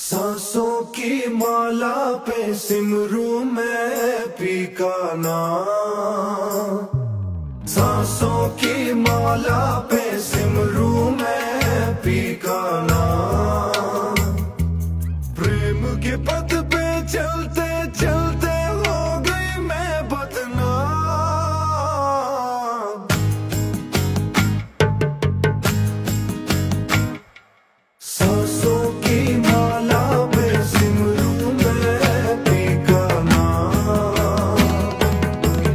सांसों की माला पे सिमरू मैं पी का नाम। सांसों की माला पे सिमरू मैं पी का नाम। प्रेम के पथ पे चलते चलते हो गई मैं बदनाम। सांसों की माला पे सिमरू मैं पी का नाम।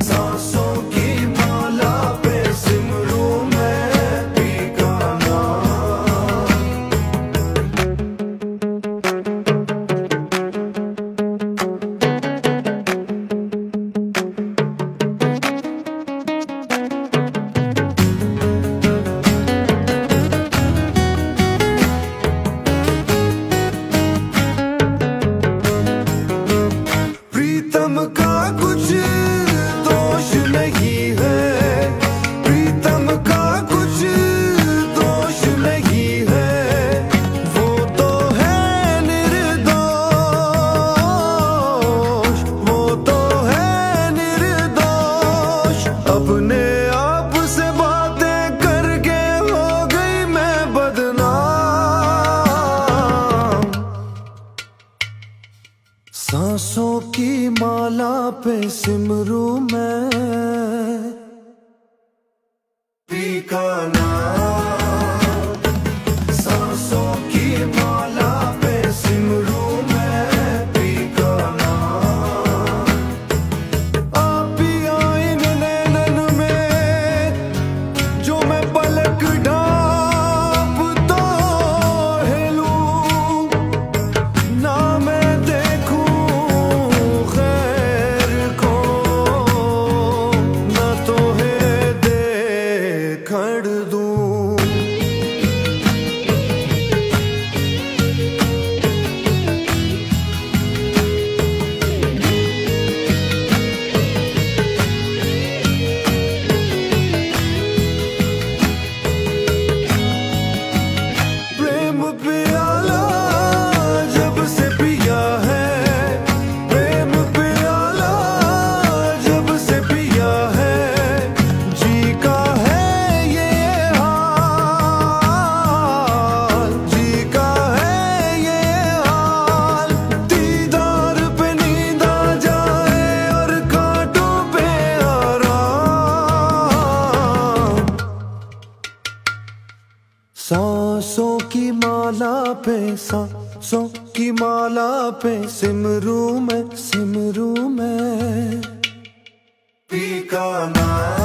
सांसों की माला पे सिमरू मैं पी का नाम। प्रीतम का कुछ दोष नहीं है। प्रीतम का कुछ दोष नहीं है। वो तो है निर्दोष। वो तो है निर्दोष। अपने आप से बातें करके हो गई मैं बदनाम। सांसों की माला पे सिमरू मैं पी का नाम। सांसों की माला पे सिमरू मैं पी का नाम। आप ही आईन नैनन में जो मैं पलक ढांपता हिलूं। ना मैं देखूं खैर को, ना तो है देखड़ दूं। प्रेम प्याला जब से पिया है। प्रेम प्याला जब से पिया है। जी का है ये हाल। जी का है ये हाल। दीदार पे नींद आ जाए और कांटों पे आराम। सांसों की माला पे सांसों की माला पे सिमरू मैं पी का नाम।